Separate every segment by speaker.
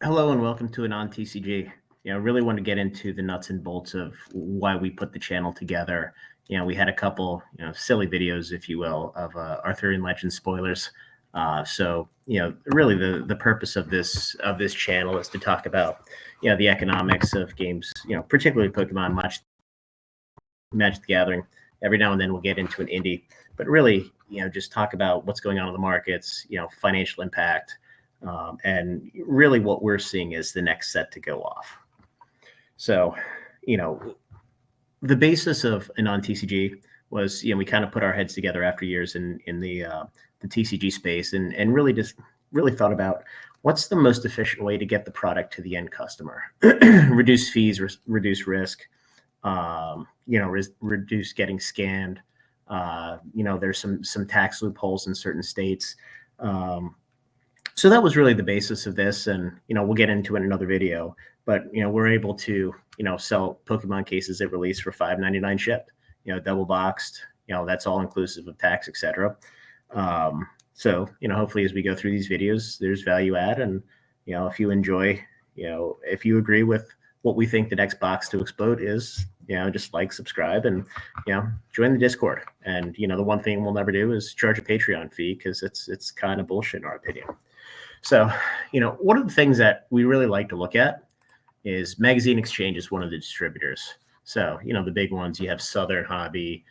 Speaker 1: Hello and welcome to Anon TCG. Really want to get into the nuts and bolts of why we put the channel together. We had a couple, silly videos, if you will, of Arthurian Legends spoilers. Really the purpose of this channel is to talk about, the economics of games, particularly Pokemon, Magic the Gathering. Every now and then we'll get into an indie, but really, just talk about what's going on in the markets, financial impact, and really what we're seeing is the next set to go off. So, the basis of Anon TCG was, we kind of put our heads together after years in the TCG space and really thought about what's the most efficient way to get the product to the end customer, reduce fees, reduce risk, reduce getting scammed. There's some tax loopholes in certain states. So that was really the basis of this, and we'll get into it in another video. But we're able to sell Pokemon cases at release for $5.99 shipped. Double boxed. That's all inclusive of tax, etc. So hopefully as we go through these videos, there's value add, and if you enjoy, if you agree with what we think the next box to explode is, just like, subscribe, and join the Discord. And the one thing we'll never do is charge a Patreon fee, because it's kind of bullshit in our opinion. So, one of the things that we really like to look at is Magazine Exchange is one of the distributors. So, the big ones, you have Southern Hobby,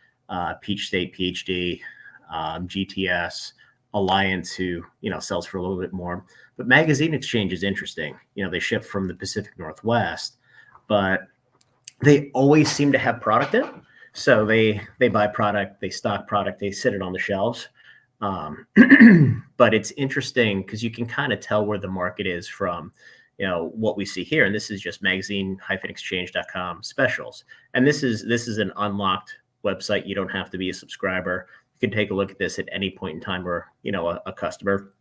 Speaker 1: Peach State PhD, GTS, Alliance, who, sells for a little bit more. But Magazine Exchange is interesting. They ship from the Pacific Northwest, but they always seem to have product in. So they buy product, they stock product, they sit it on the shelves. But it's interesting because you can kind of tell where the market is from, what we see here. And this is just magazine-exchange.com specials. And this is an unlocked website. You don't have to be a subscriber. You can take a look at this at any point in time or, a customer.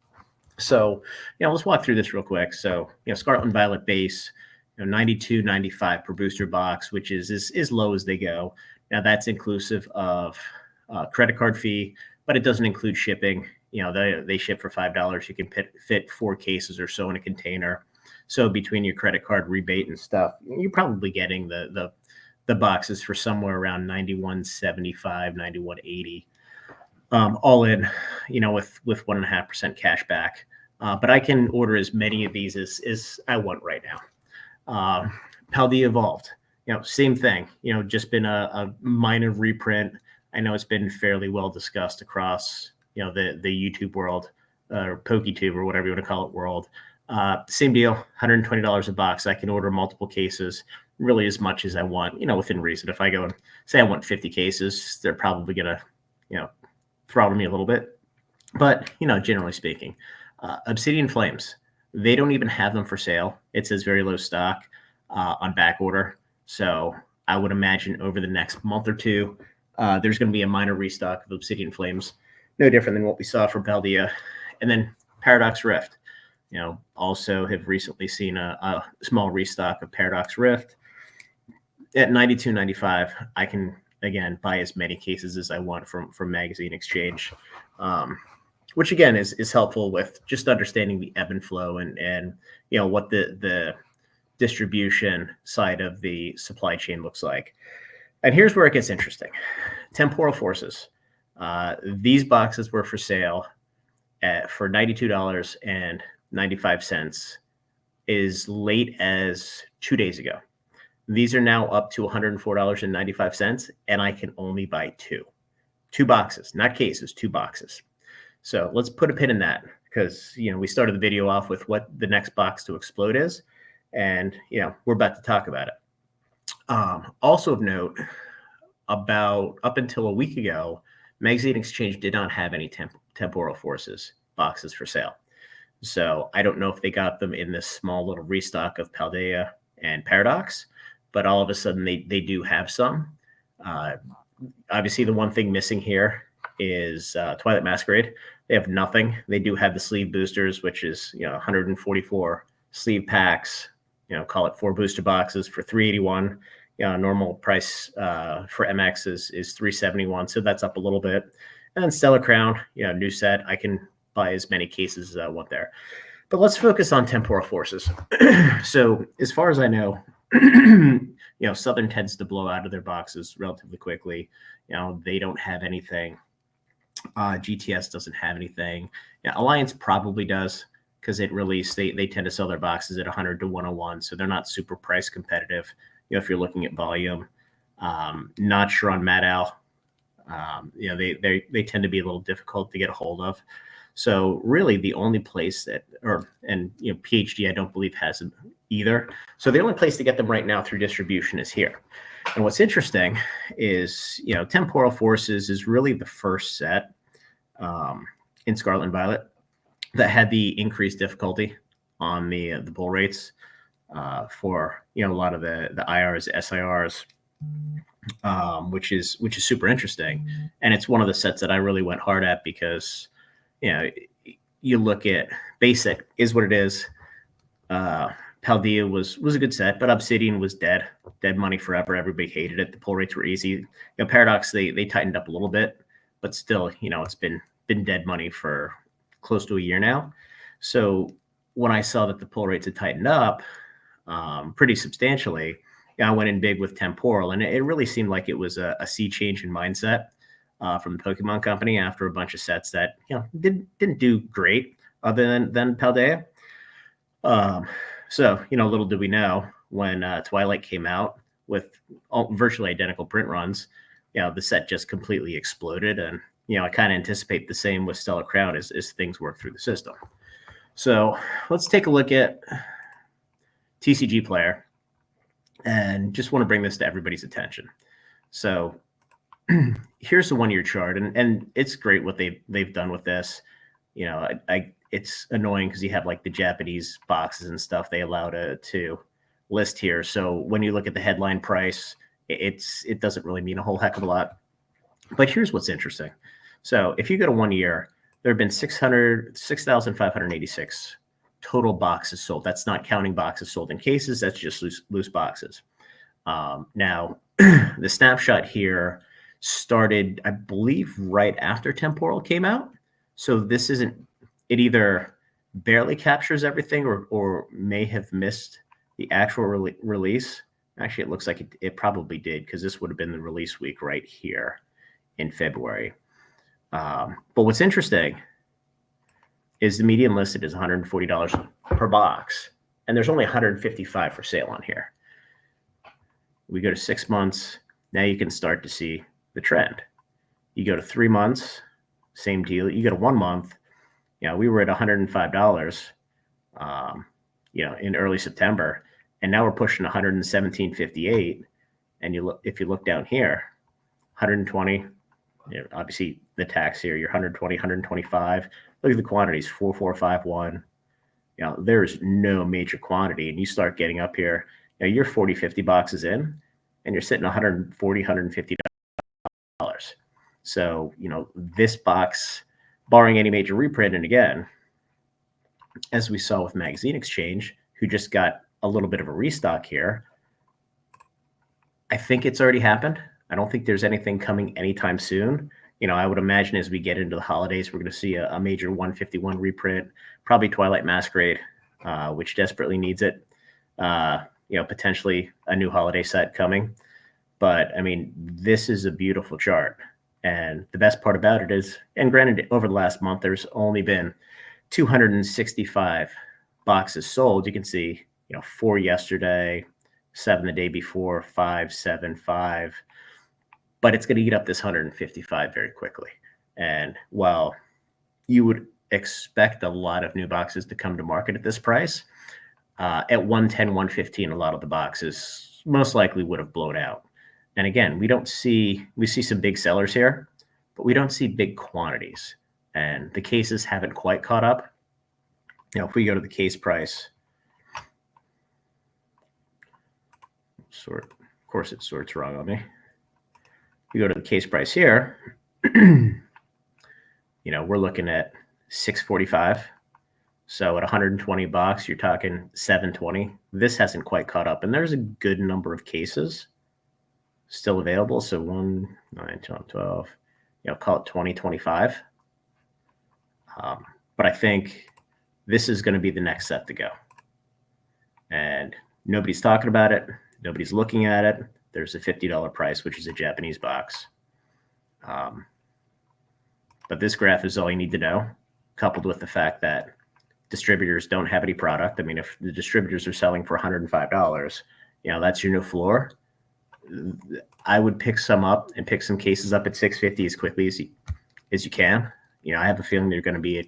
Speaker 1: So, let's walk through this real quick. So, Scarlet and Violet base, $92.95 per booster box, which is as low as they go. Now that's inclusive of credit card fee, but it doesn't include shipping. They ship for $5. You can fit 4 cases or so in a container. So between your credit card rebate and stuff, you're probably getting the boxes for somewhere around $91.75, $91.80, all in, with 1.5% cash back. But I can order as many of these as I want right now. Paldea Evolved, same thing. Just been a minor reprint. I know it's been fairly well discussed across, the YouTube world, or PokeTube, or whatever you want to call it, world. Same deal, $120 a box. I can order multiple cases, really as much as I want, within reason. If I go and say I want 50 cases, they're probably going to, throttle me a little bit. But, generally speaking, Obsidian Flames, they don't even have them for sale. It says very low stock on back order. So I would imagine over the next month or two, there's going to be a minor restock of Obsidian Flames, no different than what we saw for Paldea. And then Paradox Rift, also have recently seen a small restock of Paradox Rift at $92.95. I can, again, buy as many cases as I want from Magazine Exchange, which again is helpful with just understanding the ebb and flow and what the distribution side of the supply chain looks like. And here's where it gets interesting. Temporal Forces. These boxes were for sale for $92.95 as late as 2 days ago. These are now up to $104.95, and I can only buy two boxes, not cases, 2 boxes. So let's put a pin in that, because we started the video off with what the next box to explode is, and we're about to talk about it. Also of note, about up until a week ago, Magazine Exchange did not have any Temporal Forces boxes for sale. So I don't know if they got them in this small little restock of Paldea and Paradox, but all of a sudden they do have some. Obviously, the one thing missing here is Twilight Masquerade. They have nothing. They do have the sleeve boosters, which is 144 sleeve packs. Call it 4 booster boxes for $381. Normal price for MX is $371, so that's up a little bit. And then Stellar Crown, new set. I can buy as many cases as I want there. But let's focus on temporal forces. So as far as I know, Southern tends to blow out of their boxes relatively quickly. They don't have anything. GTS doesn't have anything. Alliance probably does because they tend to sell their boxes at 100 to 101, so they're not super price competitive. If you're looking at volume, not sure on Mad Owl. They tend to be a little difficult to get a hold of. So really, the only place PhD I don't believe has them either. So the only place to get them right now through distribution is here. And what's interesting is, temporal forces is really the first set in Scarlet and Violet that had the increased difficulty on the pull rates for a lot of the IRs, SIRs, which is super interesting. And it's one of the sets that I really went hard at because you look at basic is what it is. Paldea was a good set, but Obsidian was dead money forever. Everybody hated it. The pull rates were easy. Paradox they tightened up a little bit, but still, it's been dead money for close to a year now. So when I saw that the pull rates had tightened up pretty substantially, I went in big with temporal, and it really seemed like it was a sea change in mindset from the Pokemon Company after a bunch of sets that didn't do great other than Paldea. So little did we know when Twilight came out with virtually identical print runs, the set just completely exploded, and I kind of anticipate the same with Stellar Crown as things work through the system. So let's take a look at TCG Player, and just want to bring this to everybody's attention. So here's the 1-year chart, and it's great what they've done with this. It's annoying because you have like the Japanese boxes and stuff they allow to list here. So when you look at the headline price, it doesn't really mean a whole heck of a lot. But here's what's interesting. So if you go to 1 year, there have been 6,586 total boxes sold. That's not counting boxes sold in cases. That's just loose boxes. Now, the snapshot here started, I believe, right after Temporal came out. So this isn't, it either barely captures everything or may have missed the actual release. Actually, it looks like it probably did, because this would have been the release week right here in February. But what's interesting is the median listed is $140 per box, and there's only 155 for sale on here. We go to 6 months, now you can start to see the trend. You go to 3 months, same deal. You go to 1 month, we were at $105, in early September, and now we're pushing 117.58. And if you look down here, 120. Obviously the tax here, you're 120, 125. Look at the quantities, 4451. There's no major quantity, and you start getting up here. You're 40, 50 boxes in, and you're sitting 140, $150. So this box, barring any major reprint, and again, as we saw with Magazine Exchange, who just got a little bit of a restock here, I think it's already happened. I don't think there's anything coming anytime soon. I would imagine as we get into the holidays, we're going to see a major 151 reprint, probably Twilight Masquerade, which desperately needs it. Potentially a new holiday set coming. But I mean, this is a beautiful chart. And the best part about it is, and granted, over the last month, there's only been 265 boxes sold. You can see, 4 yesterday, 7 the day before, 5, 7, 5. But it's going to eat up this 155 very quickly. And while you would expect a lot of new boxes to come to market at this price, at 110, 115, a lot of the boxes most likely would have blown out. And again, we see some big sellers here, but we don't see big quantities. And the cases haven't quite caught up. If we go to the case price, of course it sorts wrong on me. You go to the case price here, we're looking at 645. So at 120 bucks, you're talking 720. This hasn't quite caught up, and there's a good number of cases still available. So 1, 9, 10, 12, call it 20, 25. But I think this is going to be the next set to go. And nobody's talking about it. Nobody's looking at it. There's a $50 price, which is a Japanese box. But this graph is all you need to know, coupled with the fact that distributors don't have any product. I mean, if the distributors are selling for $105, that's your new floor. I would pick some up and pick some cases up at $650 as quickly as you can. I have a feeling they're going to be at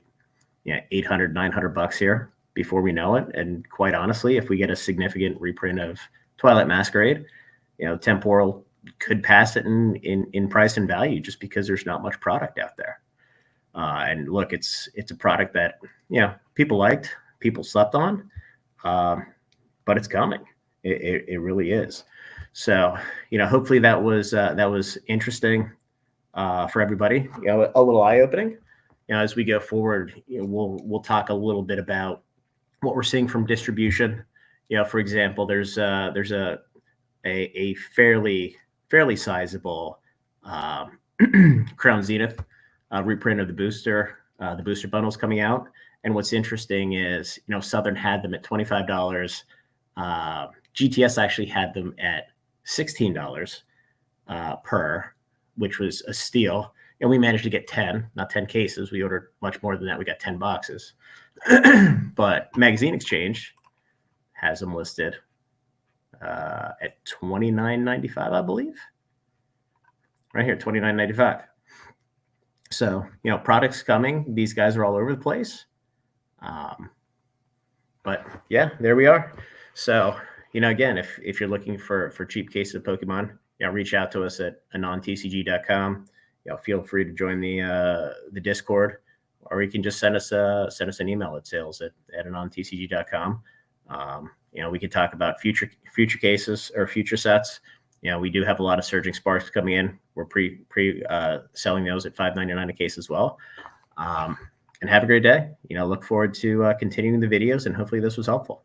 Speaker 1: $800, $900 here before we know it. And quite honestly, if we get a significant reprint of Twilight Masquerade, Temporal could pass it in price and value just because there's not much product out there. And look, it's a product that people liked, people slept on, but it's coming. It really is. So hopefully that was interesting for everybody. A little eye opening. As we go forward, we'll talk a little bit about what we're seeing from distribution. For example, there's a fairly sizable Crown Zenith reprint of the booster bundles coming out. And what's interesting is, Southern had them at $25. GTS actually had them at $16 per, which was a steal. And we managed to get 10, not 10 cases. We ordered much more than that. We got 10 boxes. But Magazine Exchange has them listed at $29.95, I believe. Right here, $29.95. So, products coming. These guys are all over the place. But yeah, there we are. So, again, if you're looking for cheap cases of Pokemon, reach out to us at anontcg.com. Feel free to join the Discord, or you can just send us an email at sales@anontcg.com. We could talk about future cases or future sets. We do have a lot of Surging Sparks coming in. We're selling those at $5.99 a case as well. And have a great day. Look forward to continuing the videos, and hopefully this was helpful.